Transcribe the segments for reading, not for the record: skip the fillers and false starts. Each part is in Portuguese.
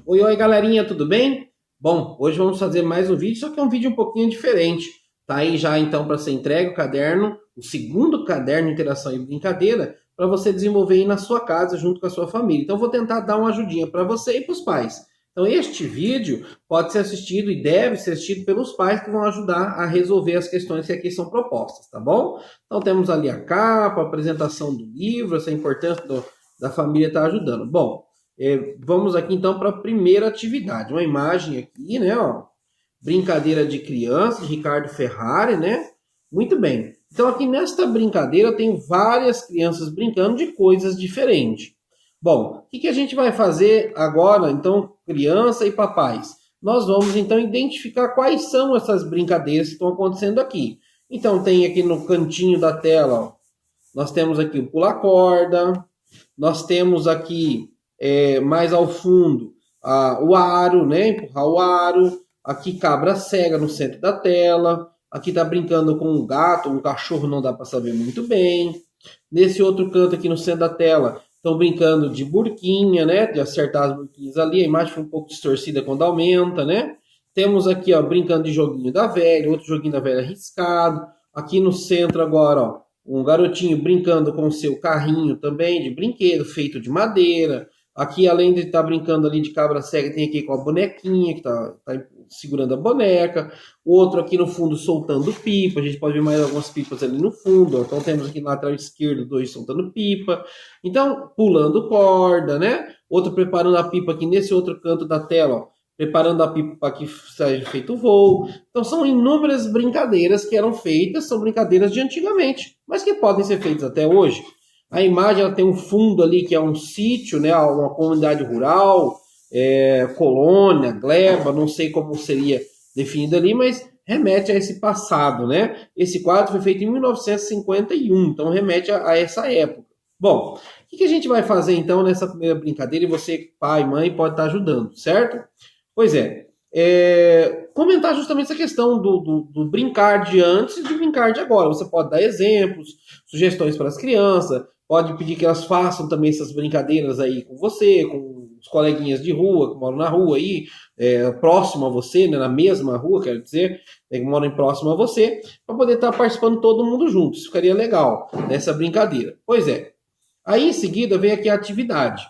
Oi, oi, galerinha, tudo bem? Bom, hoje vamos fazer mais um vídeo, só que é um vídeo um pouquinho diferente. Tá aí já então para ser entregue o caderno, o segundo caderno Interação e Brincadeira, para você desenvolver aí na sua casa junto com a sua família. Então, eu vou tentar dar uma ajudinha para você e para os pais. Então, este vídeo pode ser assistido e deve ser assistido pelos pais que vão ajudar a resolver as questões que aqui são propostas, tá bom? Então, temos ali a capa, a apresentação do livro, essa importância da família estar ajudando. Bom, vamos aqui então para a primeira atividade. Uma imagem aqui, né? Ó, brincadeira de criança, de Ricardo Ferrari, né? Muito bem. Então aqui nesta brincadeira tem várias crianças brincando de coisas diferentes. Bom, o que a gente vai fazer agora, então, criança e papais? Nós vamos então identificar quais são essas brincadeiras que estão acontecendo aqui. Então tem aqui no cantinho da tela, ó, nós temos aqui o pular-corda, nós temos aqui mais ao fundo o aro, né? Empurrar o aro. Aqui cabra cega no centro da tela. Aqui tá brincando com um gato, um cachorro, não dá para saber muito bem. Nesse outro canto aqui no centro da tela, estão brincando de burquinha, né? De acertar as burquinhas ali. A imagem foi um pouco distorcida quando aumenta, né? Temos aqui, ó, brincando de joguinho da velha, outro joguinho da velha arriscado. Aqui no centro agora, ó, um garotinho brincando com o seu carrinho também de brinquedo, feito de madeira. Aqui, além de estar brincando ali de cabra cega, tem aqui com a bonequinha, que tá segurando a boneca. O outro aqui no fundo soltando pipa. A gente pode ver mais algumas pipas ali no fundo. Ó. Então, temos aqui na lateral esquerda dois soltando pipa. Então, pulando corda, né? Outro preparando a pipa aqui nesse outro canto da tela, ó, preparando a pipa para que seja feito o voo. Então, são inúmeras brincadeiras que eram feitas, são brincadeiras de antigamente, mas que podem ser feitas até hoje. A imagem ela tem um fundo ali que é um sítio, né, uma comunidade rural, colônia, gleba, não sei como seria definido ali, mas remete a esse passado, né? Esse quadro foi feito em 1951, então remete a essa época. Bom, o que a gente vai fazer então nessa primeira brincadeira? E você, pai, mãe, pode estar ajudando, certo? Pois comentar justamente essa questão do brincar de antes e de brincar de agora. Você pode dar exemplos, sugestões para as crianças, pode pedir que elas façam também essas brincadeiras aí com você, com os coleguinhas de rua, que moram na rua aí, próximo a você, né, na mesma rua, quero dizer, que moram próximo a você, para poder estar participando todo mundo junto. Isso ficaria legal nessa brincadeira. Pois é. Aí em seguida vem aqui a atividade.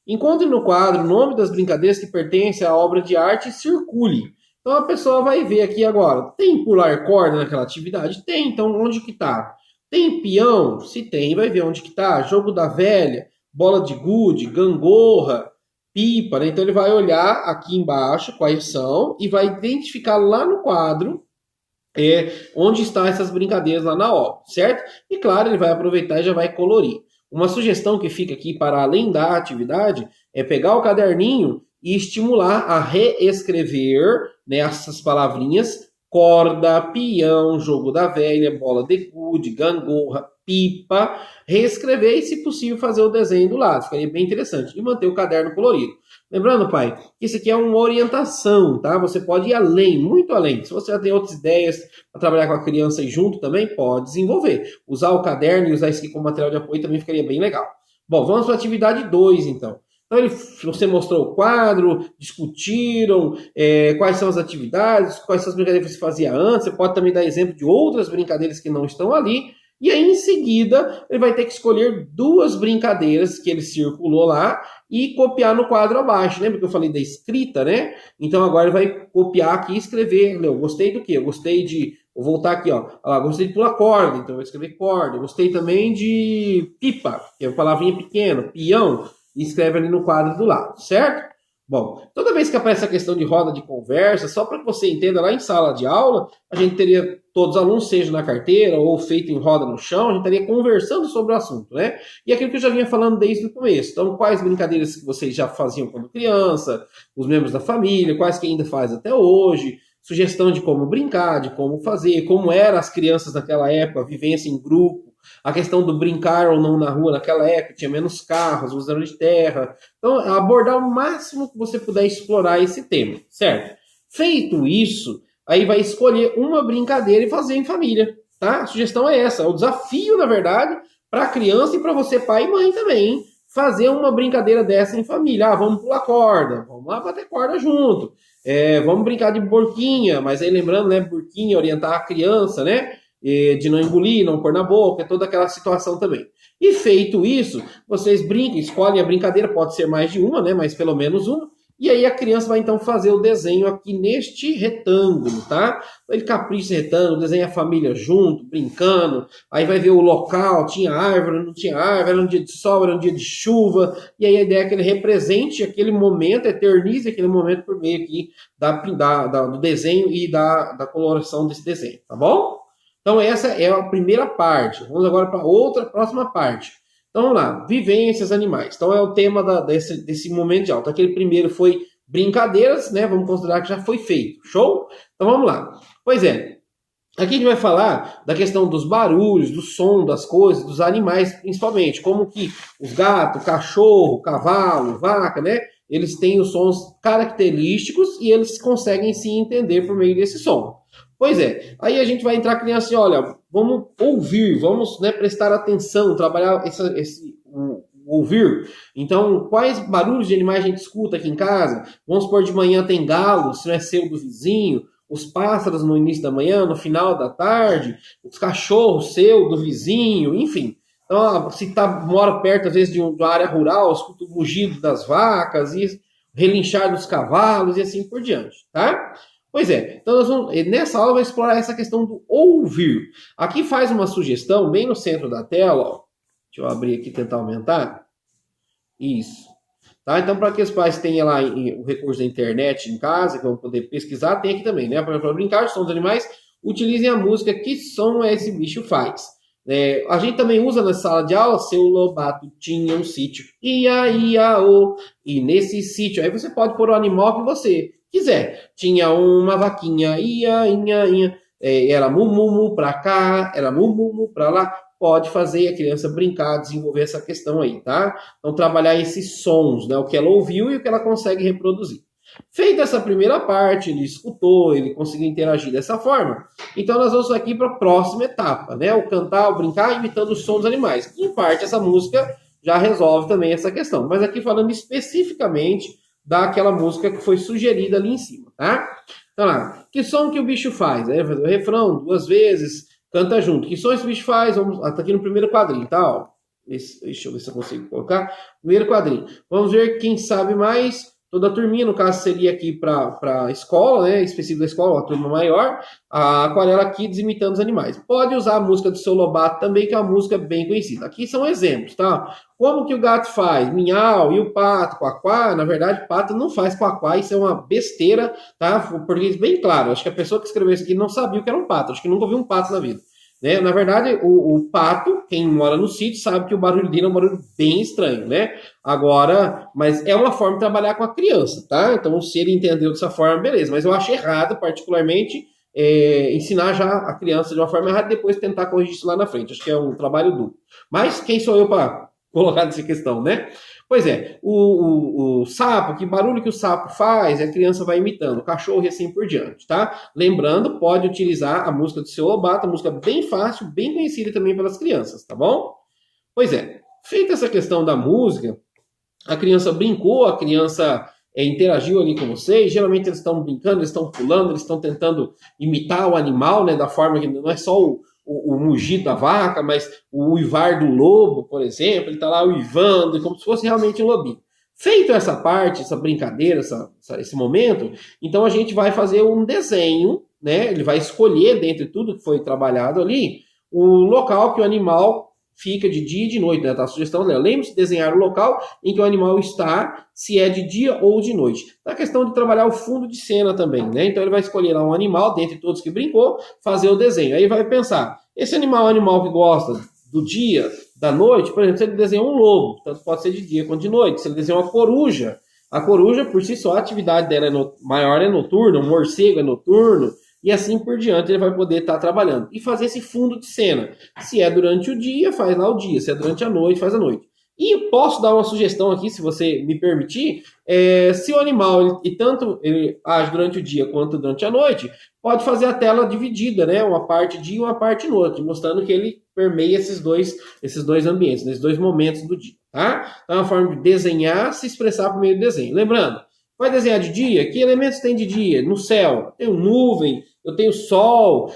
Encontre no quadro o nome das brincadeiras que pertencem à obra de arte e circule. Então a pessoa vai ver aqui agora. Tem pular corda naquela atividade? Tem. Então onde que tá? Tem peão? Se tem, vai ver onde que tá. Jogo da velha, bola de gude, gangorra, pipa, né? Então ele vai olhar aqui embaixo quais são e vai identificar lá no quadro onde estão essas brincadeiras lá na obra, certo? E claro, ele vai aproveitar e já vai colorir. Uma sugestão que fica aqui para além da atividade é pegar o caderninho e estimular a reescrever, né, essas palavrinhas: corda, peão, jogo da velha, bola de gude, gangorra, pipa. Reescrever e, se possível, fazer o desenho do lado. Ficaria bem interessante. E manter o caderno colorido. Lembrando, pai, que isso aqui é uma orientação, tá? Você pode ir além, muito além. Se você já tem outras ideias para trabalhar com a criança e junto também, pode desenvolver. Usar o caderno e usar isso aqui como material de apoio também ficaria bem legal. Bom, vamos para a atividade 2, então. Então, você mostrou o quadro, discutiram quais são as atividades, quais são as brincadeiras que você fazia antes. Você pode também dar exemplo de outras brincadeiras que não estão ali. E aí, em seguida, ele vai ter que escolher duas brincadeiras que ele circulou lá e copiar no quadro abaixo. Lembra que eu falei da escrita, né? Então, agora ele vai copiar aqui e escrever. Eu gostei do quê? Eu gostei de... Vou voltar aqui, ó. Gostei de pular corda, então eu vou escrever corda. Eu gostei também de pipa, que é uma palavrinha pequena, peão, e escreve ali no quadro do lado, certo? Bom, toda vez que aparece a questão de roda de conversa, só para que você entenda, lá em sala de aula, a gente teria todos os alunos, seja na carteira ou feito em roda no chão, a gente estaria conversando sobre o assunto, né? E aquilo que eu já vinha falando desde o começo. Então, quais brincadeiras que vocês já faziam quando criança, os membros da família, quais que ainda faz até hoje, sugestão de como brincar, de como fazer, como eram as crianças naquela época, vivência em grupo, a questão do brincar ou não na rua naquela época, tinha menos carros, usaram de terra. Então, abordar o máximo que você puder explorar esse tema, certo? Feito isso, aí vai escolher uma brincadeira e fazer em família, tá? A sugestão é essa, o desafio, na verdade, para a criança e para você, pai e mãe também, hein? fazer uma brincadeira dessa em família. Ah, vamos pular corda, vamos lá bater corda junto. Vamos brincar de porquinha, mas aí lembrando, né, porquinha, orientar a criança, né, de não engolir, não pôr na boca, toda aquela situação também. E feito isso, vocês brincam, escolhem a brincadeira, pode ser mais de uma, né, mas pelo menos uma. E aí a criança vai então fazer o desenho aqui neste retângulo, tá? Ele capricha esse retângulo, desenha a família junto, brincando. Aí vai ver o local, tinha árvore, não tinha árvore, era um dia de sol, era um dia de chuva. E aí a ideia é que ele represente aquele momento, eternize aquele momento por meio aqui do desenho e da coloração desse desenho, tá bom? Então essa é a primeira parte. Vamos agora para outra próxima parte. Então vamos lá, vivências animais. Então é o tema desse momento de aula. Então, aquele primeiro foi brincadeiras, né? Vamos considerar que já foi feito. Show? Então vamos lá. Pois é, aqui a gente vai falar da questão dos barulhos, do som das coisas, dos animais principalmente. Como que os gatos, cachorro, cavalo, vaca, né? Eles têm os sons característicos e eles conseguem se entender por meio desse som. Pois é, aí a gente vai entrar criança e olha, vamos ouvir, vamos, né, prestar atenção, trabalhar ouvir. Então, quais barulhos de animais a gente escuta aqui em casa? Vamos supor, de manhã tem galo, se não é seu do vizinho, os pássaros no início da manhã, no final da tarde, os cachorros seu do vizinho, enfim. Então, se mora perto, às vezes, de uma área rural, escuta o mugido das vacas, e relinchar dos cavalos e assim por diante, tá? Pois é, então nessa aula eu vou explorar essa questão do ouvir. Aqui faz uma sugestão, bem no centro da tela, ó. Deixa eu abrir aqui e tentar aumentar. Isso. Tá? Então, para que os pais tenham lá o recurso da internet em casa, que vão poder pesquisar, tem aqui também, né? Para brincar, sons dos animais, utilizem a música Que Som Esse Bicho Faz. A gente também usa na sala de aula, seu Lobato tinha um sítio, ia, ia, o, e nesse sítio, aí você pode pôr o animal que você quiser. Tinha uma vaquinha, ia, ia, era mumumu pra cá, era mumumu pra lá. Pode fazer a criança brincar, desenvolver essa questão aí, tá? Então, trabalhar esses sons, né? O que ela ouviu e o que ela consegue reproduzir. Feita essa primeira parte, ele escutou, ele conseguiu interagir dessa forma. Então, nós vamos aqui para a próxima etapa, né? O cantar, o brincar, imitando os sons dos animais. Em parte, essa música já resolve também essa questão. Mas aqui falando especificamente daquela música que foi sugerida ali em cima, tá? Então lá, que som que o bicho faz? Aí vai fazer o refrão 2 vezes, canta junto. Que som esse bicho faz? Vamos, tá aqui no primeiro quadrinho, tá? Ó. Deixa eu ver se eu consigo colocar. Primeiro quadrinho. Vamos ver quem sabe mais. Toda a turminha, no caso, seria aqui para a escola, né? Específico da escola, a turma maior. A Aquarela Kids imitando os animais. Pode usar a música do Seu Lobato também, que é uma música bem conhecida. Aqui são exemplos, tá? Como que o gato faz? Minhau, e o pato, quaquá. Na verdade, o pato não faz quaquá, isso é uma besteira, tá? Português bem claro. Acho que a pessoa que escreveu isso aqui não sabia o que era um pato. Acho que nunca ouviu um pato na vida. Né? Na verdade, o pato, quem mora no sítio, sabe que o barulho dele é um barulho bem estranho, né? Agora, mas é uma forma de trabalhar com a criança, tá? Então, se ele entendeu dessa forma, beleza. Mas eu acho errado, particularmente, ensinar já a criança de uma forma errada e depois tentar corrigir isso lá na frente. Acho que é um trabalho duplo. Mas quem sou eu para colocar nessa questão, né? Pois é, o sapo, que barulho que o sapo faz, a criança vai imitando, o cachorro e assim por diante, tá? Lembrando, pode utilizar a música do Seu Lobato, música bem fácil, bem conhecida também pelas crianças, tá bom? Pois é, feita essa questão da música, a criança brincou, a criança interagiu ali com vocês, geralmente eles estão brincando, eles estão pulando, eles estão tentando imitar o animal, né, da forma que não é só o mugido da vaca, mas o uivar do lobo, por exemplo, ele está lá uivando, como se fosse realmente um lobinho. Feito essa parte, essa brincadeira, esse momento, então a gente vai fazer um desenho, né? Ele vai escolher, dentre tudo que foi trabalhado ali, o local que o animal fica de dia e de noite, né? Tá a sugestão dela. Lembre-se de desenhar o local em que o animal está, se é de dia ou de noite. A questão de trabalhar o fundo de cena também, né? Então ele vai escolher lá um animal, dentre todos que brincou, fazer o desenho. Aí vai pensar, esse animal é um animal que gosta do dia, da noite? Por exemplo, se ele desenhou um lobo, tanto pode ser de dia quanto de noite. Se ele desenhou uma coruja, a coruja, por si só, a atividade dela maior é noturna, o morcego é noturno, e assim por diante ele vai poder estar trabalhando. E fazer esse fundo de cena. Se é durante o dia, faz lá o dia. Se é durante a noite, faz a noite. E posso dar uma sugestão aqui, se você me permitir. Se o animal, ele age durante o dia quanto durante a noite, pode fazer a tela dividida, né? Uma parte dia e uma parte noite, mostrando que ele permeia esses dois ambientes, esses dois momentos do dia. tá? Então é uma forma de desenhar, se expressar por meio do desenho. Lembrando, vai desenhar de dia? Que elementos tem de dia? No céu, eu tenho nuvem, eu tenho sol,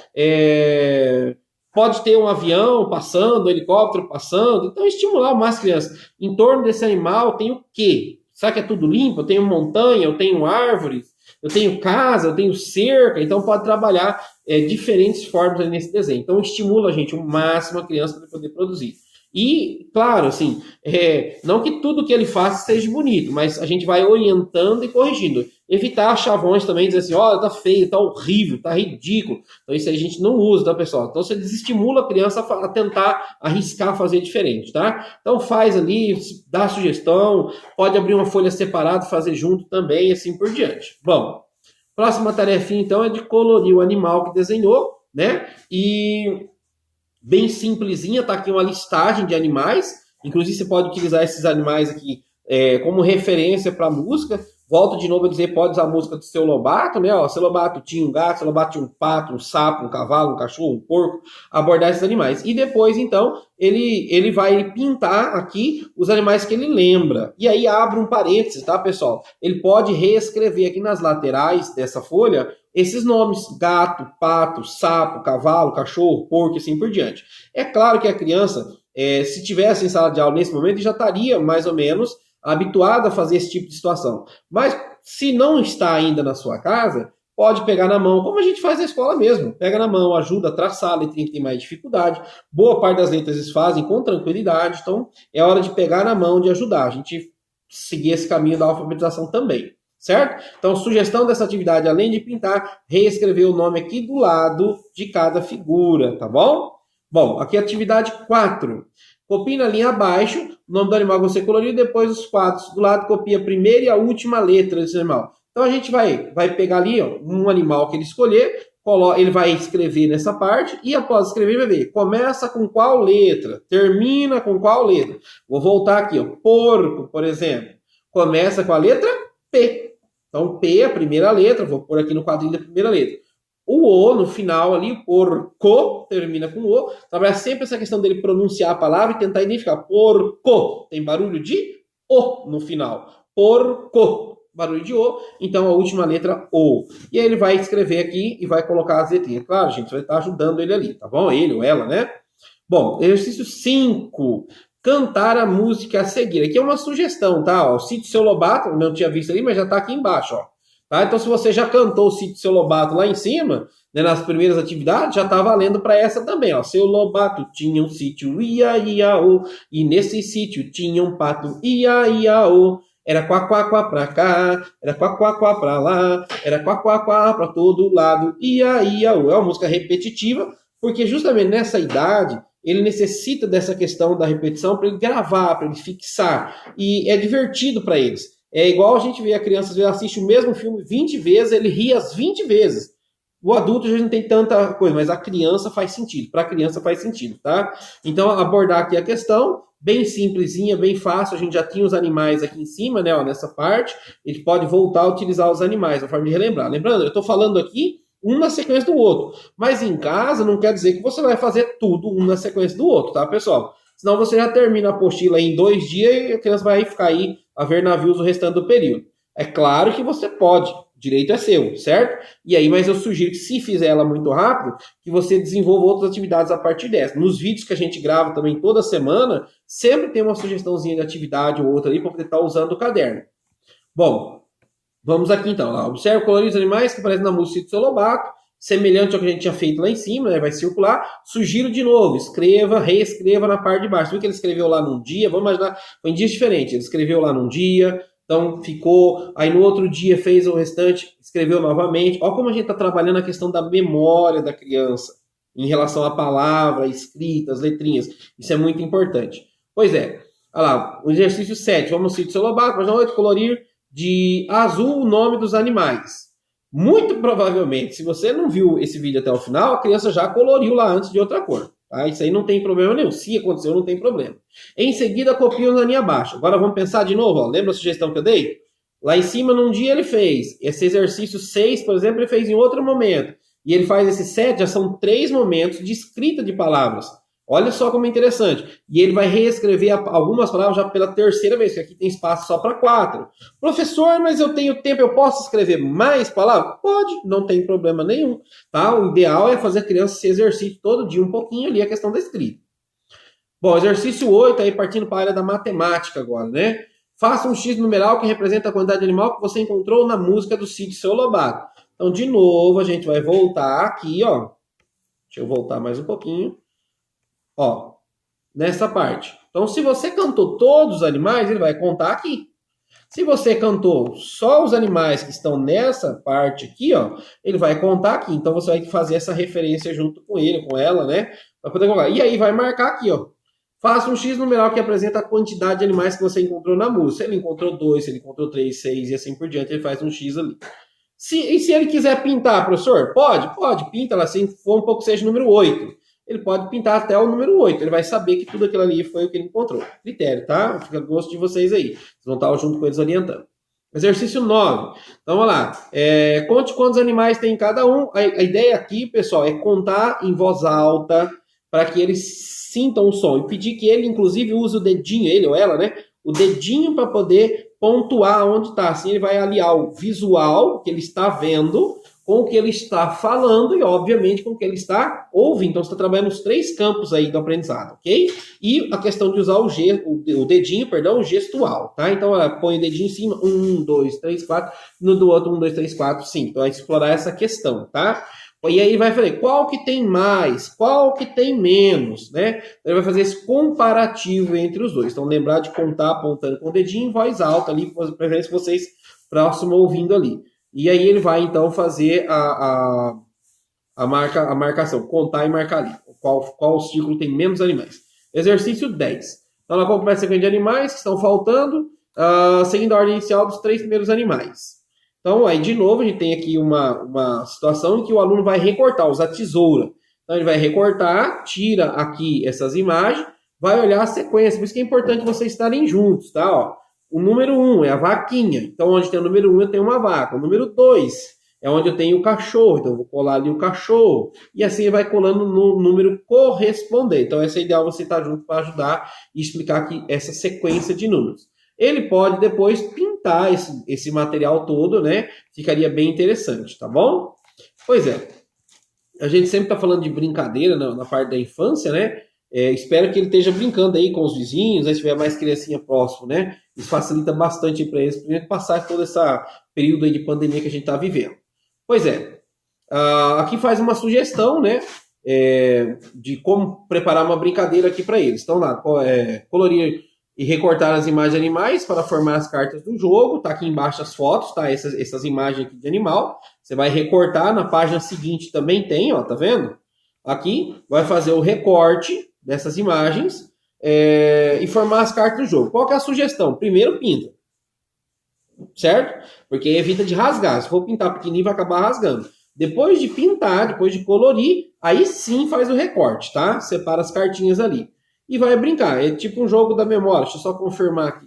pode ter um avião passando, um helicóptero passando. Então, estimular mais crianças. Em torno desse animal tem o quê? Será que é tudo limpo? Eu tenho montanha, eu tenho árvores, eu tenho casa, eu tenho cerca. Então, pode trabalhar diferentes formas nesse desenho. Então, estimula, gente, o máximo a criança para poder produzir. E, claro, assim, não que tudo que ele faça seja bonito, mas a gente vai orientando e corrigindo. Evitar chavões também, dizer assim, olha, tá feio, tá horrível, tá ridículo. Então isso aí a gente não usa, tá, pessoal? Então você desestimula a criança a tentar arriscar fazer diferente, tá? Então faz ali, dá sugestão, pode abrir uma folha separada, fazer junto também, assim por diante. Bom, próxima tarefinha, então, é de colorir o animal que desenhou, né? E bem simplesinha, tá aqui uma listagem de animais. Inclusive você pode utilizar esses animais aqui como referência para música. Volto de novo a dizer, pode usar a música do Seu Lobato, né? Ó, Seu Lobato tinha um gato, Seu Lobato tinha um pato, um sapo, um cavalo, um cachorro, um porco, abordar esses animais. E depois, então, ele vai pintar aqui os animais que ele lembra. E aí abre um parênteses, tá, pessoal? Ele pode reescrever aqui nas laterais dessa folha esses nomes: gato, pato, sapo, cavalo, cachorro, porco e assim por diante. É claro que a criança, se tivesse em sala de aula nesse momento, já estaria mais ou menos habituada a fazer esse tipo de situação. Mas se não está ainda na sua casa, pode pegar na mão, como a gente faz na escola mesmo. Pega na mão, ajuda a traçar, a letrinha que tem mais dificuldade. Boa parte das letras eles fazem com tranquilidade, então é hora de pegar na mão, de ajudar. A gente seguir esse caminho da alfabetização também. Certo? Então, sugestão dessa atividade, além de pintar, reescrever o nome aqui do lado de cada figura, tá bom? Bom, aqui a atividade 4. Copie na linha abaixo o nome do animal que você coloriu, depois os quadros do lado copia a primeira e a última letra desse animal. Então, a gente vai pegar ali um animal que ele escolher, ele vai escrever nessa parte e após escrever vai ver, começa com qual letra, termina com qual letra. Vou voltar aqui, ó, porco, por exemplo, começa com a letra P. Então, P é a primeira letra, vou pôr aqui no quadrinho da primeira letra. O O no final ali, porco, termina com O. Trabalhar sempre essa questão dele pronunciar a palavra e tentar identificar. Porco, tem barulho de O no final. Porco, barulho de O. Então, a última letra, O. E aí ele vai escrever aqui e vai colocar as letrinhas. Claro, gente, vai estar ajudando ele ali, tá bom? Ele ou ela, né? Bom, exercício 5. Cantar a música a seguir. Aqui é uma sugestão, tá? Ó, o Sítio Seu Lobato, não tinha visto ali, mas já tá aqui embaixo, ó. Tá? Então, se você já cantou o Sítio Seu Lobato lá em cima, né, nas primeiras atividades, já tá valendo para essa também, ó. Seu Lobato tinha um sítio, ia, ia, o, e nesse sítio tinha um pato, ia, ia, o. Era quá, quá, quá pra cá, era quá, quá, quá pra lá, era quá, quá, quá pra todo lado, ia, ia, o. É uma música repetitiva, porque justamente nessa idade, ele necessita dessa questão da repetição para ele gravar, para ele fixar. E é divertido para eles. É igual a gente vê a criança, às vezes assiste o mesmo filme 20 vezes, ele ri as 20 vezes. O adulto já não tem tanta coisa, mas a criança faz sentido. Para a criança faz sentido, tá? Então, abordar aqui a questão, bem simplesinha, bem fácil. A gente já tinha os animais aqui em cima, né? Ó, nessa parte. A gente pode voltar a utilizar os animais, a forma de relembrar. Lembrando, eu estou falando aqui um na sequência do outro. Mas em casa não quer dizer que você vai fazer tudo um na sequência do outro, tá, pessoal? Senão você já termina a apostila em 2 dias e a criança vai ficar aí a ver navios o restante do período. É claro que você pode, o direito é seu, certo? E aí, mas eu sugiro que se fizer ela muito rápido, que você desenvolva outras atividades a partir dessa. Nos vídeos que a gente grava também toda semana, sempre tem uma sugestãozinha de atividade ou outra ali para poder estar usando o caderno. Bom, vamos aqui então. Lá. Observe coloridos animais que aparecem na música do Seu Lobato, semelhante ao que a gente tinha feito lá em cima, né? Vai circular. Sugiro de novo, escreva, reescreva na parte de baixo. Viu que ele escreveu lá num dia? Vamos imaginar, foi em dias diferentes. Ele escreveu lá num dia, então ficou, aí no outro dia fez o restante, escreveu novamente. Olha como a gente está trabalhando a questão da memória da criança em relação à palavra, escrita, as letrinhas. Isso é muito importante. Pois é, olha lá, o exercício 7. Vamos ao Seu Lobato, página 8, colorir de azul o nome dos animais. Muito provavelmente, se você não viu esse vídeo até o final, a criança já coloriu lá antes de outra cor. Tá? Isso aí não tem problema nenhum. Se aconteceu, não tem problema. Em seguida, copia na linha abaixo. Agora vamos pensar de novo. Ó. Lembra a sugestão que eu dei? Lá em cima, num dia ele fez. Esse exercício 6, por exemplo, ele fez em outro momento. E ele faz esse 7, já são 3 momentos de escrita de palavras. Olha só como é interessante. E ele vai reescrever algumas palavras já pela terceira vez, que aqui tem espaço só para 4. Professor, mas eu tenho tempo, eu posso escrever mais palavras? Pode, não tem problema nenhum. Tá? O ideal é fazer a criança se exercite todo dia um pouquinho ali a questão da escrita. Bom, exercício 8, aí partindo para a área da matemática agora, né? Faça um X numeral que representa a quantidade de animal que você encontrou na música do Cid Seu Lobato. Então, de novo, a gente vai voltar aqui, ó. Deixa eu voltar mais um pouquinho. Ó, nessa parte. Então, se você cantou todos os animais, ele vai contar aqui. Se você cantou só os animais que estão nessa parte aqui, ó, ele vai contar aqui. Então, você vai fazer essa referência junto com ele, com ela, né? Para poder colocar. E aí vai marcar aqui, ó. Faça um X numeral que apresenta a quantidade de animais que você encontrou na música. Se ele encontrou 2, se ele encontrou 3, 6 e assim por diante, ele faz um X ali. E se ele quiser pintar, professor? Pode, pinta lá, se for um pouco seja o número 8. Ele pode pintar até o número 8. Ele vai saber que tudo aquilo ali foi o que ele encontrou. Critério, tá? Fica a gosto de vocês aí. Vocês vão estar junto com eles orientando. Exercício 9. Então, vamos lá. Conte quantos animais tem cada um. A ideia aqui, pessoal, é contar em voz alta para que eles sintam o som. E pedir que ele, inclusive, use o dedinho, ele ou ela, né? O dedinho para poder pontuar onde está. Assim ele vai aliar o visual que ele está vendo com o que ele está falando e, obviamente, com o que ele está ouvindo. Então, você está trabalhando os 3 campos aí do aprendizado, ok? E a questão de usar o dedinho, o gestual, tá? Então, põe o dedinho em cima, 1, 2, 3, 4, no do outro, 1, 2, 3, 4, 5. Então, vai explorar essa questão, tá? E aí vai fazer qual que tem mais, qual que tem menos, né? Ele vai fazer esse comparativo entre os dois. Então, lembrar de contar apontando com o dedinho em voz alta ali, preferência vocês próximo ouvindo ali. E aí ele vai, então, fazer a marcação, contar e marcar ali. Qual círculo tem menos animais. Exercício 10. Então, ela completa a sequência de animais que estão faltando, seguindo a ordem inicial dos 3 primeiros animais. Então, aí, de novo, a gente tem aqui uma situação em que o aluno vai recortar, usar tesoura. Então, ele vai recortar, tira aqui essas imagens, vai olhar a sequência. Por isso que é importante vocês estarem juntos, tá? Ó, o número 1 é a vaquinha. Então, onde tem o número 1, eu tenho uma vaca. O número 2 é onde eu tenho o cachorro. Então, eu vou colar ali o cachorro. E assim vai colando no número correspondente. Então, essa é ideal você estar junto para ajudar e explicar aqui essa sequência de números. Ele pode depois pintar esse material todo, né? Ficaria bem interessante, tá bom? Pois é. A gente sempre está falando de brincadeira na parte da infância, né? Espero que ele esteja brincando aí com os vizinhos, né? Se tiver mais criancinha próximo, né? Isso facilita bastante para eles, para passar todo esse período aí de pandemia que a gente está vivendo. Pois é. Aqui faz uma sugestão, né? De como preparar uma brincadeira aqui para eles. Então lá, colorir e recortar as imagens de animais para formar as cartas do jogo. Tá aqui embaixo as fotos, tá? Essas imagens aqui de animal. Você vai recortar, na página seguinte também tem, ó, tá vendo? Aqui vai fazer o recorte dessas imagens e formar as cartas do jogo. Qual que é a sugestão? Primeiro pinta, certo? Porque evita de rasgar. Se for pintar pequenininho vai acabar rasgando. Depois de pintar, depois de colorir, aí sim faz o recorte, tá? Separa as cartinhas ali. E vai brincar. É tipo um jogo da memória. Deixa eu só confirmar aqui.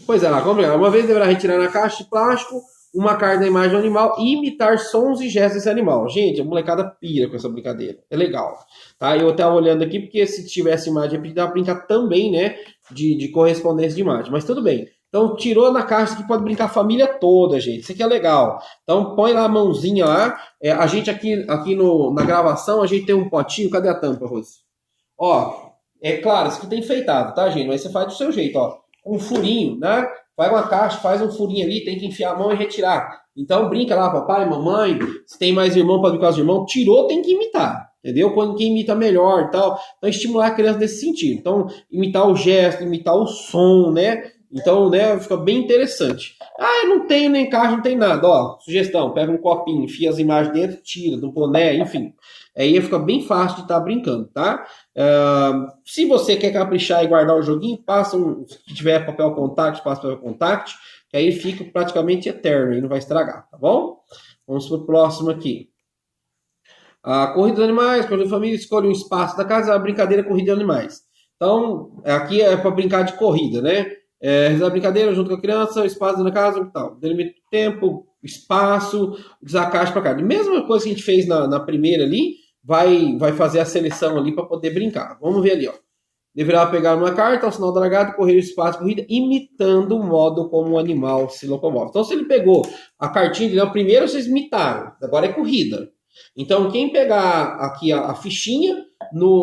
Pois é, lá, vamos brincar. Uma vez deverá retirar na caixa de plástico uma carta da imagem do animal e imitar sons e gestos desse animal. Gente, a molecada pira com essa brincadeira. É legal. Tá? Eu estava olhando aqui, porque se tivesse imagem, dá para brincar também, né? De correspondência de imagem. Mas tudo bem. Então, tirou na caixa que pode brincar a família toda, gente. Isso aqui é legal. Então, põe lá a mãozinha lá. A gente aqui na gravação, a gente tem um potinho. Cadê a tampa, Rose? Ó, é claro, isso aqui tem enfeitado, tá, gente? Mas você faz do seu jeito, ó. Um furinho, né? Vai uma caixa, faz um furinho ali, tem que enfiar a mão e retirar. Então, brinca lá, papai, mamãe. Se tem mais irmão, pode brincar com os irmãos. Tirou, tem que imitar. Entendeu? Quando quem imita melhor e tal. Então, estimular a criança nesse sentido. Então, imitar o gesto, imitar o som, né? Então, né, fica bem interessante. Eu não tenho nem caixa, não tem nada. Ó, sugestão, pega um copinho, enfia as imagens dentro, tira do boné, enfim. Aí fica bem fácil de estar brincando, tá? Se você quer caprichar e guardar o joguinho, se tiver papel contact, passa papel contact, que aí fica praticamente eterno, aí não vai estragar, tá bom? Vamos para o próximo aqui. Corrida dos animais, corrida da família, escolhe um espaço da casa, a brincadeira corrida de animais. Então, aqui é para brincar de corrida, né? Realizar a brincadeira junto com a criança, o espaço da casa e tal. Delimita o tempo, espaço, desacaste para cá. A mesma coisa que a gente fez na primeira ali, vai fazer a seleção ali para poder brincar. Vamos ver ali, ó. Deverá pegar uma carta ao sinal da largada, correr o espaço de corrida, imitando o modo como o animal se locomove. Então, se ele pegou a cartinha de leão, primeiro vocês imitaram, agora é corrida. Então, quem pegar aqui a fichinha,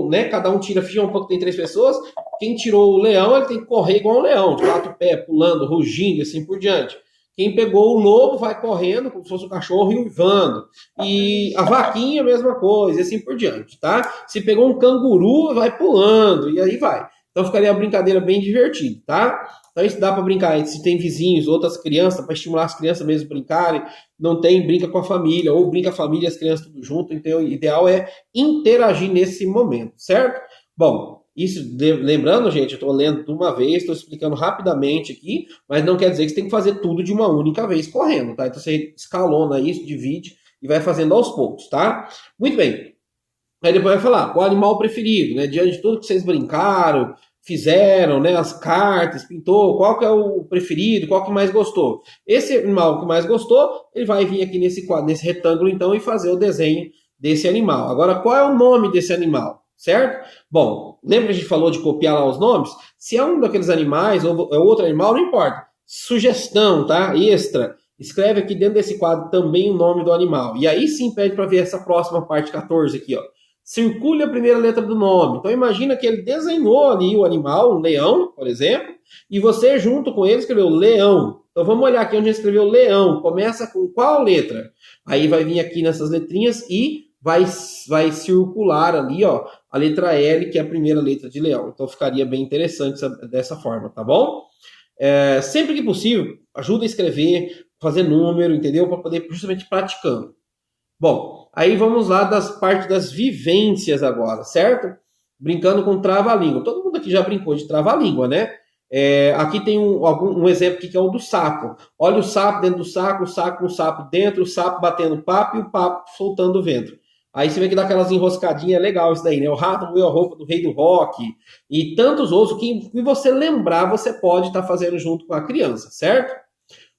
né, cada um tira a fichinha, um pouco tem 3 pessoas. Quem tirou o leão, ele tem que correr igual um leão, de 4 pés, pulando, rugindo e assim por diante. Quem pegou o lobo vai correndo como se fosse um cachorro e uivando. E a vaquinha, a mesma coisa, e assim por diante, tá? Se pegou um canguru, vai pulando, e aí vai. Então ficaria uma brincadeira bem divertida, tá? Então isso dá para brincar, se tem vizinhos, outras crianças, para estimular as crianças mesmo a brincarem. Não tem, brinca com a família, ou brinca a família e as crianças tudo junto. Então o ideal é interagir nesse momento, certo? Bom, isso, lembrando, gente, eu estou lendo de uma vez, estou explicando rapidamente aqui, mas não quer dizer que você tem que fazer tudo de uma única vez correndo, tá? Então você escalona isso, divide e vai fazendo aos poucos, tá? Muito bem. Aí depois vai falar, qual animal preferido, né? Diante de tudo que vocês brincaram, fizeram, né? As cartas, pintou, qual que é o preferido, qual que mais gostou? Esse animal que mais gostou, ele vai vir aqui nesse quadro, nesse retângulo, então, e fazer o desenho desse animal. Agora, qual é o nome desse animal? Certo? Bom, lembra que a gente falou de copiar lá os nomes? Se é um daqueles animais ou é outro animal, não importa. Sugestão, tá? Extra. Escreve aqui dentro desse quadro também o nome do animal. E aí sim pede para ver essa próxima parte 14 aqui, ó. Circule a primeira letra do nome. Então imagina que ele desenhou ali o animal, um leão, por exemplo, e você junto com ele escreveu leão. Então vamos olhar aqui onde ele escreveu leão. Começa com qual letra? Aí vai vir aqui nessas letrinhas e vai circular ali, ó, a letra L, que é a primeira letra de leão. Então ficaria bem interessante dessa forma, tá bom? Sempre que possível, ajuda a escrever, fazer número, entendeu? Para poder justamente praticando. Um, aí vamos lá das partes das vivências agora, certo? Brincando com trava-língua. Todo mundo aqui já brincou de trava-língua, né? Aqui tem um exemplo aqui que é o do sapo. Olha o sapo dentro do saco, o saco com o sapo dentro, o sapo batendo papo e o papo soltando o vento. Aí você vê que dá aquelas enroscadinhas, é legal isso daí, né? O rato moeu a roupa do rei do rock e tantos outros que você lembrar, você pode estar fazendo junto com a criança, certo?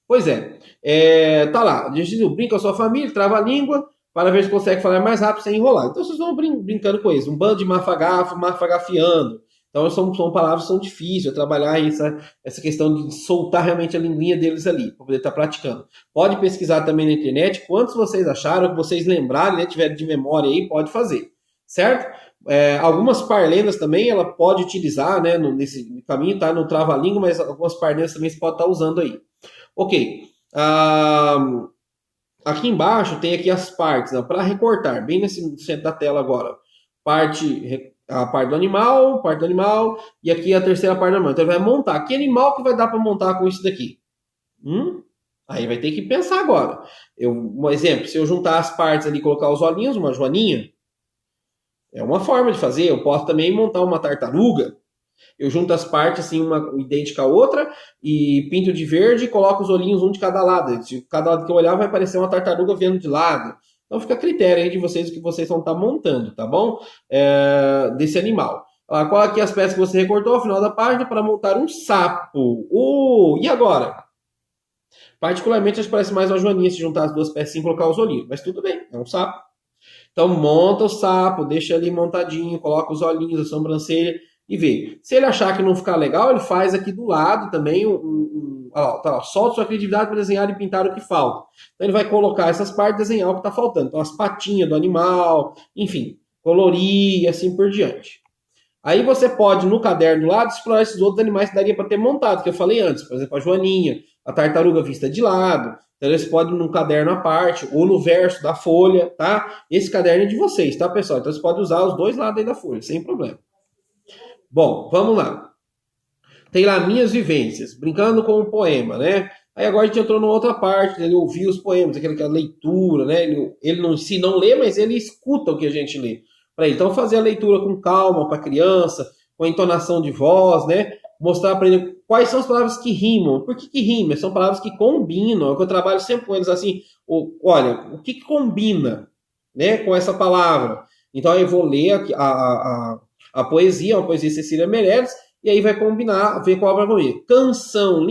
Pois tá lá, brinca com a sua família, trava a língua, para ver se consegue falar mais rápido sem enrolar. Então vocês vão brincando com isso, um bando de mafagafo, mafagafiando. Então são palavras que são difíceis, trabalhar essa questão de soltar realmente a linguinha deles ali, para poder estar praticando. Pode pesquisar também na internet, quantos vocês acharam, que vocês lembrarem, né, tiverem de memória aí, pode fazer, certo? Algumas parlendas também, ela pode utilizar, né, nesse caminho, tá? No trava-língua, mas algumas parlendas também você pode estar usando aí. Ok. Aqui embaixo tem aqui as partes, né, para recortar, bem nesse centro da tela agora. A parte do animal, e aqui a terceira parte do animal. Então ele vai montar. Que animal que vai dar para montar com isso daqui? Aí vai ter que pensar agora. Um exemplo, se eu juntar as partes ali e colocar os olhinhos, uma joaninha, é uma forma de fazer. Eu posso também montar uma tartaruga. Eu junto as partes, assim, uma idêntica à outra, e pinto de verde e coloco os olhinhos um de cada lado. De cada lado que eu olhar vai parecer uma tartaruga vendo de lado. Então fica a critério aí de vocês o que vocês vão estar montando, tá bom? Desse animal. Qual aqui as peças que você recortou ao final da página para montar um sapo? E agora? Particularmente, acho que parece mais uma joaninha se juntar as duas peças e colocar os olhinhos. Mas tudo bem, é um sapo. Então monta o sapo, deixa ali montadinho, coloca os olhinhos, a sobrancelha e vê. Se ele achar que não ficar legal, ele faz aqui do lado também solta sua criatividade para desenhar e pintar o que falta. Então ele vai colocar essas partes e desenhar o que está faltando. Então as patinhas do animal, enfim, colorir e assim por diante. Aí você pode, no caderno do lado, explorar esses outros animais que daria para ter montado, que eu falei antes. Por exemplo, a joaninha, a tartaruga vista de lado. Então eles podem no caderno à parte, ou no verso da folha, tá? Esse caderno é de vocês, tá, pessoal? Então você pode usar os dois lados aí da folha, sem problema. Bom, vamos lá. Tem lá minhas vivências, brincando com um poema, né? Aí agora a gente entrou numa outra parte, ele ouvir os poemas, aquela leitura, né? Ele não, se não lê, mas ele escuta o que a gente lê. Então fazer a leitura com calma para a criança, com a entonação de voz, né? Mostrar para ele quais são as palavras que rimam. Por que rimam? São palavras que combinam. É o que eu trabalho sempre com eles assim. Olha, o que combina, né, com essa palavra? Então eu vou ler a poesia, uma poesia de Cecília Meirelles, e aí vai combinar, ver qual vai comer. Canção,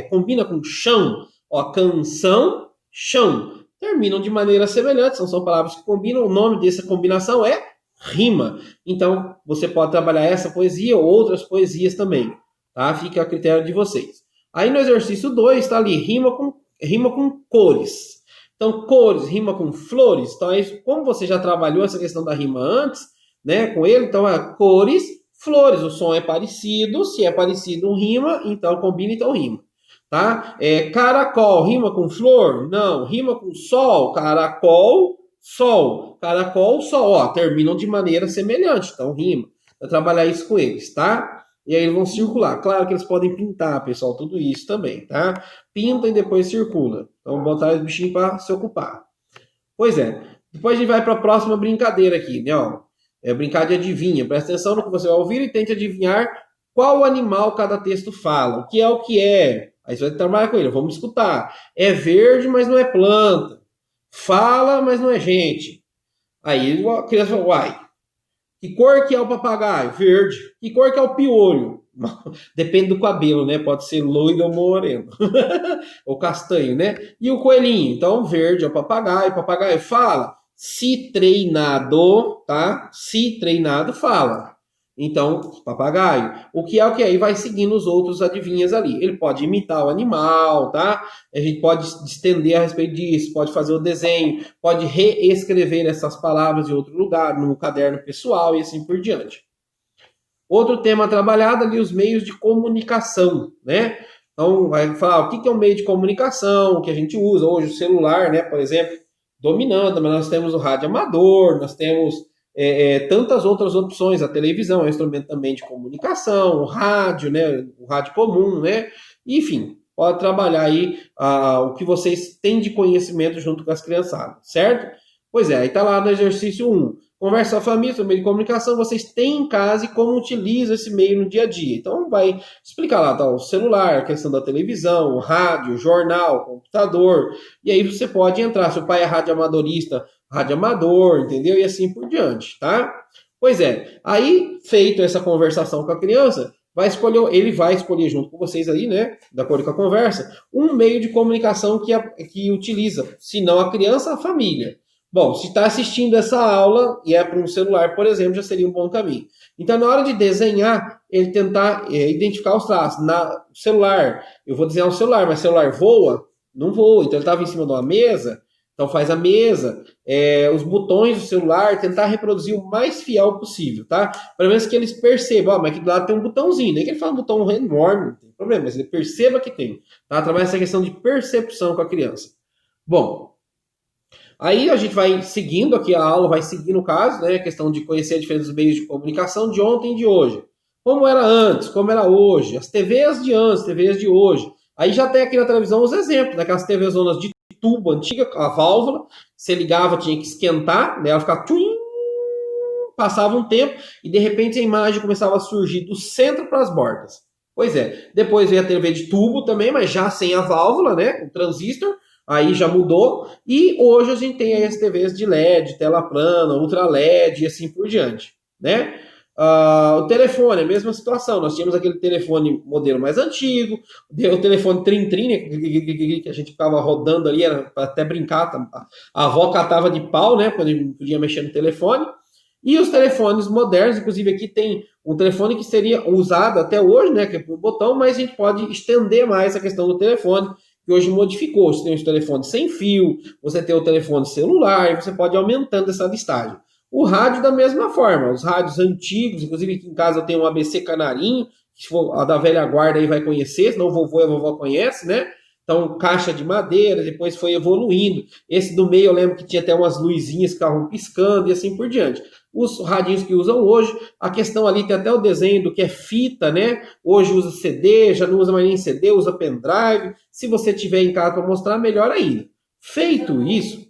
combina com chão. Canção, chão. Terminam de maneira semelhante, são palavras que combinam, o nome dessa combinação é rima. Então, você pode trabalhar essa poesia ou outras poesias também, tá? Fica a critério de vocês. Aí no exercício 2 está ali, rima com cores. Então, cores rima com flores. Então, como você já trabalhou essa questão da rima antes, né, com ele, então é cores, flores. O som é parecido, se é parecido rima, então combina, então rima. Tá? Caracol rima com flor? Não, rima com sol. Caracol, sol. Caracol, sol. Ó, terminam de maneira semelhante, então rima. Vou trabalhar isso com eles, tá? E aí eles vão circular. Claro que eles podem pintar, pessoal, tudo isso também, tá? Pinta e depois circula. Então, botar os bichinhos para se ocupar. Pois é. Depois a gente vai para a próxima brincadeira aqui, né? Ó, brincar de adivinha. Presta atenção no que você vai ouvir e tente adivinhar qual animal cada texto fala. O que é o que é. Aí você vai trabalhar com ele. Vamos escutar. É verde, mas não é planta. Fala, mas não é gente. Aí a criança fala, uai, que cor que é o papagaio? Verde. Que cor que é o piolho? Depende do cabelo, né? Pode ser loiro ou moreno. Ou castanho, né? E o coelhinho? Então, verde é o papagaio. O papagaio fala. Se treinado, tá? Se treinado, fala. Então, papagaio. O que é o que? Aí vai seguindo os outros adivinhas ali. Ele pode imitar o animal, tá? A gente pode estender a respeito disso, pode fazer o desenho, pode reescrever essas palavras em outro lugar, no caderno pessoal e assim por diante. Outro tema trabalhado ali, os meios de comunicação, né? Então, vai falar o que é um meio de comunicação, que a gente usa hoje, o celular, né? Por exemplo, dominando, mas nós temos o rádio amador, nós temos tantas outras opções, a televisão é um instrumento também de comunicação, o rádio, né? O rádio comum, né? Enfim, pode trabalhar aí o que vocês têm de conhecimento junto com as criançadas, certo? Pois é, aí tá lá no exercício 1. Conversa com a família sobre meio de comunicação, vocês têm em casa e como utiliza esse meio no dia a dia. Então vai explicar lá, tá, o celular, a questão da televisão, o rádio, o jornal, o computador. E aí você pode entrar, se o pai é rádio amadorista, rádio amador, entendeu? E assim por diante, tá? Pois é, aí feito essa conversação com a criança, ele vai escolher junto com vocês aí, né, de acordo com a conversa, um meio de comunicação que utiliza, se não a criança, a família. Bom, se está assistindo essa aula e é para um celular, por exemplo, já seria um bom caminho. Então, na hora de desenhar, ele tentar identificar os traços. No celular, eu vou desenhar um celular, mas o celular voa? Não voa. Então, ele estava em cima de uma mesa, então faz a mesa. Os botões do celular, tentar reproduzir o mais fiel possível, tá? Pelo menos que eles percebam, mas aqui do lado tem um botãozinho. Nem que ele fala um botão enorme, não tem problema, mas ele perceba que tem. Tá? Trabalha essa questão de percepção com a criança. Bom, aí a gente vai seguindo aqui, a aula vai seguindo o caso, né? A questão de conhecer diferentes meios de comunicação de ontem e de hoje. Como era antes, como era hoje, as TVs de antes, TVs de hoje. Aí já tem aqui na televisão os exemplos, daquelas TVs zonas de tubo antiga, a válvula, você ligava, tinha que esquentar, né? Ela ficava tchum, passava um tempo e de repente a imagem começava a surgir do centro para as bordas. Pois é, depois veio a TV de tubo também, mas já sem a válvula, né? O transistor. Aí já mudou, e hoje a gente tem aí as TVs de LED, tela plana, ultra LED e assim por diante, né? O telefone, a mesma situação, nós tínhamos aquele telefone modelo mais antigo, o telefone trim-trim, né, que a gente ficava rodando ali, era para até brincar, a avó catava de pau, né, quando a gente podia mexer no telefone, e os telefones modernos, inclusive aqui tem um telefone que seria usado até hoje, né, que é por botão, mas a gente pode estender mais a questão do telefone, que hoje modificou. Você tem os telefones sem fio, você tem o telefone celular, e você pode ir aumentando essa listagem. O rádio da mesma forma, os rádios antigos, inclusive aqui em casa eu tenho um ABC Canarinho, que se for a da velha guarda aí vai conhecer, senão o vovô e a vovó conhecem, né? Então, caixa de madeira, depois foi evoluindo. Esse do meio eu lembro que tinha até umas luzinhas que ficavam piscando e assim por diante. Os radinhos que usam hoje, a questão ali tem até o desenho do que é fita, né? Hoje usa CD, já não usa mais nem CD, usa pendrive. Se você tiver em casa para mostrar, melhor ainda. Feito isso,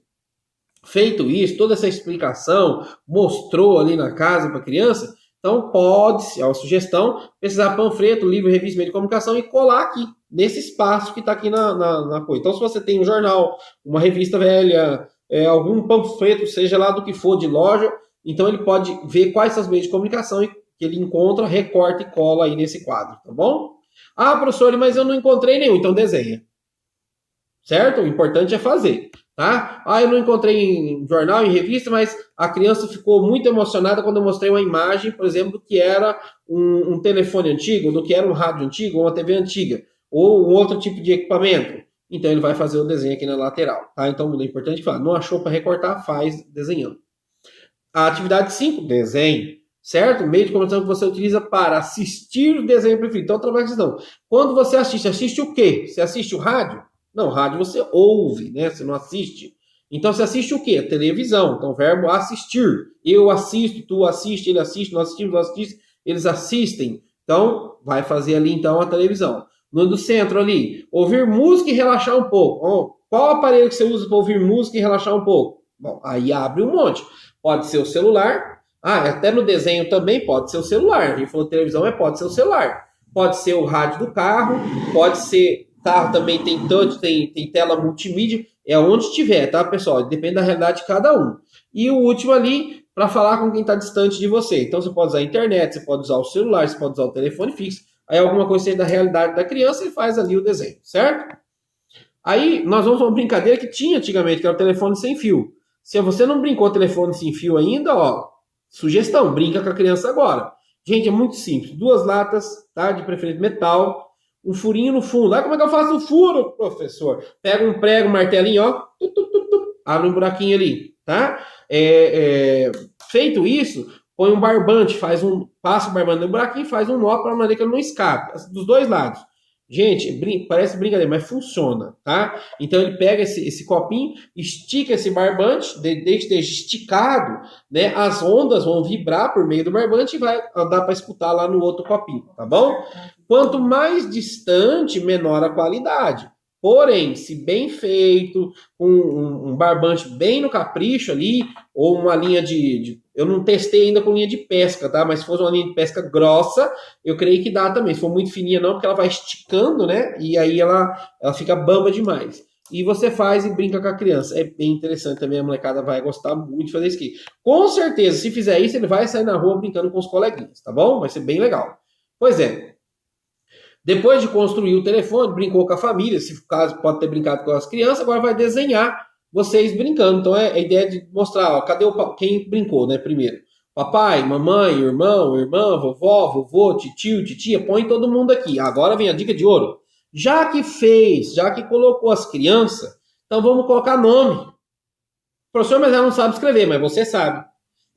toda essa explicação, mostrou ali na casa para a criança, então pode, é uma sugestão, precisar panfleto, livro, revista, meio de comunicação e colar aqui, nesse espaço que está aqui na coisa. Então, se você tem um jornal, uma revista velha, algum panfleto, seja lá do que for de loja, então ele pode ver quais são os meios de comunicação que ele encontra, recorta e cola aí nesse quadro, tá bom? Ah, professor, mas eu não encontrei nenhum, então desenha. certo? O importante é fazer, tá? Ah, eu não encontrei em jornal, em revista, mas a criança ficou muito emocionada quando eu mostrei uma imagem, por exemplo, do que era um telefone antigo, do que era um rádio antigo, ou uma TV antiga, ou um outro tipo de equipamento. Então ele vai fazer o desenho aqui na lateral, tá? Então o importante é falar, não achou para recortar, faz desenhando. A atividade 5, desenho, certo? O meio de comunicação que você utiliza para assistir o desenho preferido. Então, trabalha a questão. Quando você assiste, assiste o quê? Você assiste o rádio? Não, rádio você ouve, né? Você não assiste. Então, você assiste o quê? Televisão. Então, o verbo assistir. Eu assisto, tu assiste, ele assiste, nós assistimos, nós assistimos, eles assistem. Então, vai fazer ali, então, a televisão. No do centro ali, ouvir música e relaxar um pouco. Qual aparelho que você usa para ouvir música e relaxar um pouco? Bom, aí abre um monte. Pode ser o celular. Ah, até no desenho também pode ser o celular. A gente falou televisão, mas pode ser o celular. Pode ser o rádio do carro. Pode ser... Carro também tem touch, tem tela multimídia. É onde tiver, tá, pessoal? Depende da realidade de cada um. E o último ali, para falar com quem está distante de você. Então, você pode usar a internet, você pode usar o celular, você pode usar o telefone fixo. Aí, alguma coisa seja da realidade da criança, ele faz ali o desenho, certo? Aí, nós vamos para uma brincadeira que tinha antigamente, que era o telefone sem fio. Se você não brincou telefone sem fio ainda, ó, sugestão, brinca com a criança agora. Gente, é muito simples. 2 latas, tá? De preferência metal, um furinho no fundo. Ah, como é que eu faço o furo, professor? Pega um prego, um martelinho, ó, abre um buraquinho ali, tá? Feito isso, põe um barbante, passa o barbante no buraquinho e faz um nó para maneira que ele não escape, dos 2 lados. Gente, parece brincadeira, mas funciona, tá? Então ele pega esse copinho, estica esse barbante, deixa esticado, né? As ondas vão vibrar por meio do barbante e vai dar para escutar lá no outro copinho, tá bom? Quanto mais distante, menor a qualidade. Porém, se bem feito, com um barbante bem no capricho ali, ou uma linha eu não testei ainda com linha de pesca, tá? Mas se fosse uma linha de pesca grossa, eu creio que dá também. Se for muito fininha, não, porque ela vai esticando, né? E aí ela fica bamba demais. E você faz e brinca com a criança. É bem interessante também, a molecada vai gostar muito de fazer isso aqui. Com certeza, se fizer isso, ele vai sair na rua brincando com os coleguinhas, tá bom? Vai ser bem legal. Pois é. Depois de construir o telefone, brincou com a família, se caso pode ter brincado com as crianças, agora vai desenhar vocês brincando. Então é a ideia de mostrar, ó, cadê quem brincou, né, primeiro? Papai, mamãe, irmão, irmã, vovó, vovô, titio, titia, põe todo mundo aqui. Agora vem a dica de ouro. Já que colocou as crianças, então vamos colocar nome. Professor, mas ela não sabe escrever, mas você sabe.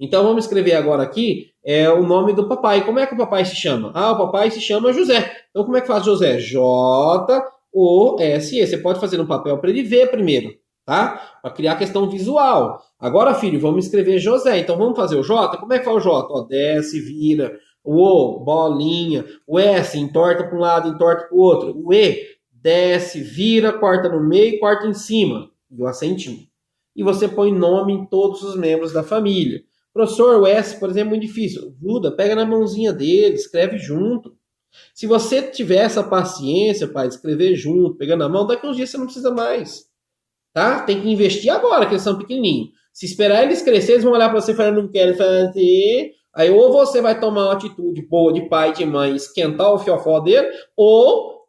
Então vamos escrever agora aqui o nome do papai. Como é que o papai se chama? Ah, o papai se chama José. Então como é que faz José? J-O-S-E. Você pode fazer no papel para ele ver primeiro, tá? Para criar a questão visual. Agora, filho, vamos escrever José. Então vamos fazer o J? Como é que faz o J? Ó, desce, vira. O O, bolinha. O S, entorta para um lado, entorta para o outro. O E, desce, vira, corta no meio, corta em cima. E o acentinho. E você põe nome em todos os membros da família. Professor, o S, por exemplo, é muito difícil. Ajuda, pega na mãozinha dele, escreve junto. Se você tiver essa paciência para escrever junto, pegando na mão, daqui uns dias você não precisa mais. Tá? Tem que investir agora, que eles são pequenininhos. Se esperar eles crescer, eles vão olhar para você e falar, não quero fazer. Aí ou você vai tomar uma atitude boa de pai e de mãe, esquentar o fiofó dele, ou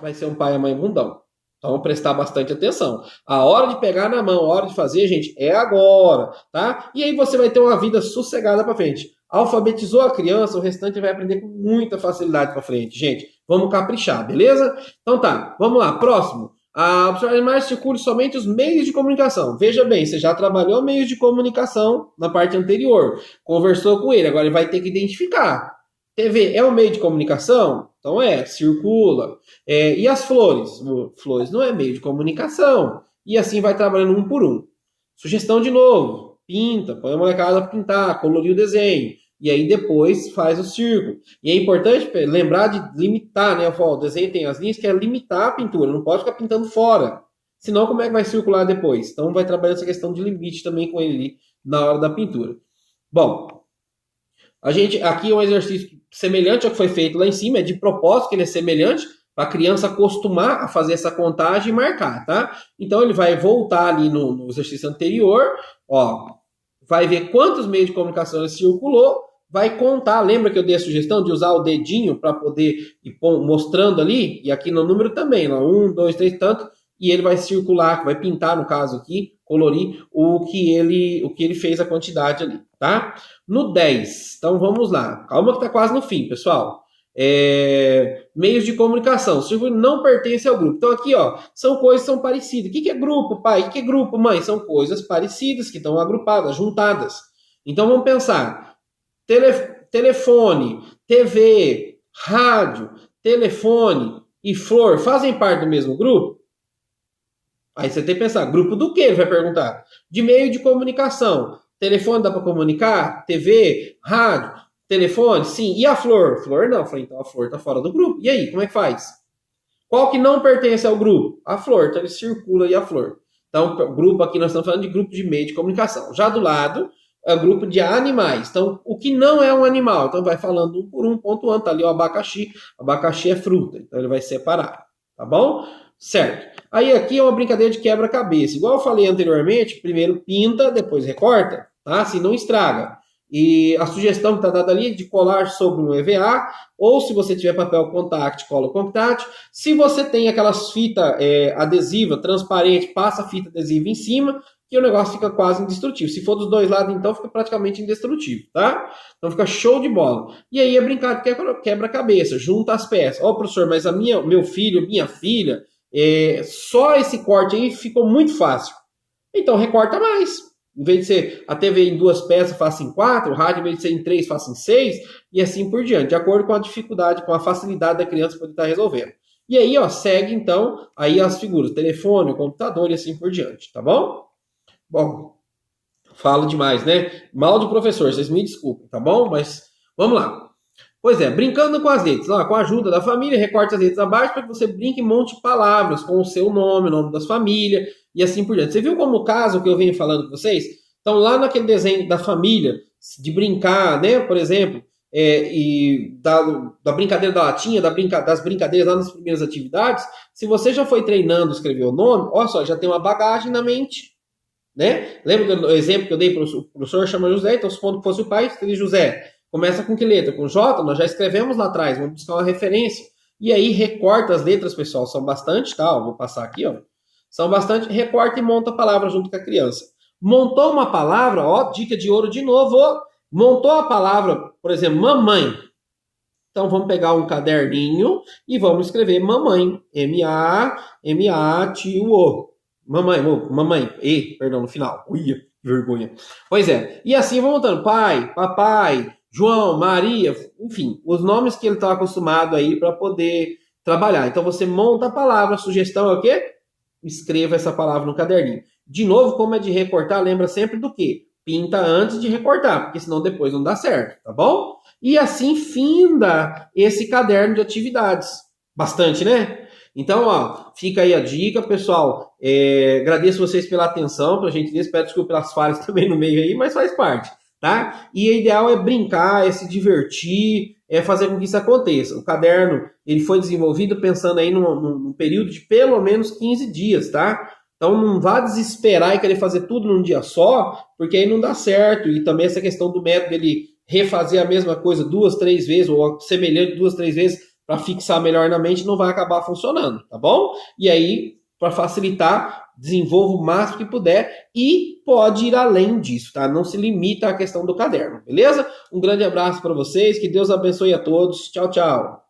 vai ser um pai e mãe bundão. Então, prestar bastante atenção. A hora de pegar na mão, a hora de fazer, gente, é agora, tá? E aí você vai ter uma vida sossegada para frente. Alfabetizou a criança, o restante vai aprender com muita facilidade para frente, gente. Vamos caprichar, beleza? Então tá, vamos lá, próximo. A opção animais circule somente os meios de comunicação. Veja bem, você já trabalhou meios de comunicação na parte anterior. Conversou com ele, agora ele vai ter que identificar. TV é um meio de comunicação? Então circula. E as flores? Flores não é meio de comunicação. E assim vai trabalhando um por um. Sugestão de novo. Pinta, põe a molecada para pintar, colorir o desenho. E aí depois faz o círculo. E é importante lembrar de limitar, né? O desenho tem as linhas que é limitar a pintura. Não pode ficar pintando fora. Senão como é que vai circular depois? Então vai trabalhando essa questão de limite também com ele ali na hora da pintura. Bom, a gente aqui é um exercício semelhante ao que foi feito lá em cima, é de propósito que ele é semelhante, para a criança acostumar a fazer essa contagem e marcar, tá? Então ele vai voltar ali no exercício anterior, ó, vai ver quantos meios de comunicação ele circulou, vai contar, lembra que eu dei a sugestão de usar o dedinho para poder ir mostrando ali, e aqui no número também, ó, 1, 2, 3, tanto, e ele vai circular, vai pintar, no caso aqui, colorir o que ele fez a quantidade ali, tá? No 10, então vamos lá. Calma que tá quase no fim, pessoal. Meios de comunicação. O círculo não pertence ao grupo. Então aqui, ó, são coisas que são parecidas. O que é grupo, pai? O que é grupo, mãe? São coisas parecidas que estão agrupadas, juntadas. Então vamos pensar. Telefone, TV, rádio, telefone e flor fazem parte do mesmo grupo? Aí você tem que pensar, grupo do que? Ele vai perguntar. De meio de comunicação. Telefone dá para comunicar? TV, rádio, telefone? Sim. E a flor? Flor não. Falei, então a flor está fora do grupo. E aí, como é que faz? Qual que não pertence ao grupo? A flor. Então ele circula aí a flor. Então, grupo aqui nós estamos falando de grupo de meio de comunicação. Já do lado, é o grupo de animais. Então, o que não é um animal? Então vai falando um por um, pontuando. Tá ali o abacaxi. Abacaxi é fruta. Então ele vai separar. Tá bom? Certo. Aí aqui é uma brincadeira de quebra-cabeça. Igual eu falei anteriormente, primeiro pinta, depois recorta, tá? Assim não estraga. E a sugestão que está dada ali é de colar sobre um EVA, ou se você tiver papel contact, cola o contact. Se você tem aquelas fitas adesiva, transparente, passa a fita adesiva em cima, que o negócio fica quase indestrutível. Se for dos dois lados, então fica praticamente indestrutível, tá? Então fica show de bola. E aí é brincar de quebra-cabeça, junta as peças. Ó, professor, mas meu filho, minha filha, só esse corte aí ficou muito fácil. Então recorta mais. Em vez de ser a TV em 2 peças, faça em 4, o rádio em vez de ser em 3, faça em 6, e assim por diante, de acordo com a dificuldade, com a facilidade da criança poder estar resolvendo. E aí, ó, segue então aí as figuras, telefone, computador e assim por diante, tá bom? Bom, falo demais, né? Mal do professor, vocês me desculpem, tá bom? Mas vamos lá. Pois é, brincando com as letras, ó, com a ajuda da família, recorte as letras abaixo para que você brinque e monte palavras com o seu nome, o nome das famílias e assim por diante. Você viu como o caso que eu venho falando com vocês? Então, lá naquele desenho da família, de brincar, né, por exemplo, e da brincadeira da latinha, das brincadeiras lá nas primeiras atividades, se você já foi treinando escrever o nome, olha só, já tem uma bagagem na mente, né? Lembra do exemplo que eu dei para o professor, chama José, então supondo que fosse o pai, seria José. Começa com que letra? Com J, nós já escrevemos lá atrás, vamos buscar uma referência. E aí recorta as letras, pessoal, são bastante, tá? Ó, vou passar aqui, ó. São bastante, recorta e monta a palavra junto com a criança. Montou uma palavra, ó, dica de ouro de novo, ó. Montou a palavra, por exemplo, mamãe. Então vamos pegar um caderninho e vamos escrever mamãe. M-A-M-A-T-U-O. Mamãe, perdão, no final. Ui, que vergonha. Pois é, e assim vamos montando. Pai, papai, João, Maria, enfim, os nomes que ele está acostumado aí para poder trabalhar. Então você monta a palavra, a sugestão é o quê? Escreva essa palavra no caderninho. De novo, como é de recortar, lembra sempre do quê? Pinta antes de recortar, porque senão depois não dá certo, tá bom? E assim finda esse caderno de atividades. Bastante, né? Então, ó, fica aí a dica, pessoal. Agradeço vocês pela atenção, pela gentileza, peço desculpa pelas falhas também no meio aí, mas faz parte, tá? E o ideal é brincar, é se divertir, é fazer com que isso aconteça. O caderno, ele foi desenvolvido pensando aí num período de pelo menos 15 dias, tá? Então não vá desesperar e querer fazer tudo num dia só, porque aí não dá certo. E também essa questão do método dele refazer a mesma coisa 2, 3 vezes, ou semelhante 2, 3 vezes, para fixar melhor na mente, não vai acabar funcionando, tá bom? E aí, para facilitar, desenvolva o máximo que puder e pode ir além disso, tá? Não se limita à questão do caderno, beleza? Um grande abraço para vocês, que Deus abençoe a todos. Tchau, tchau.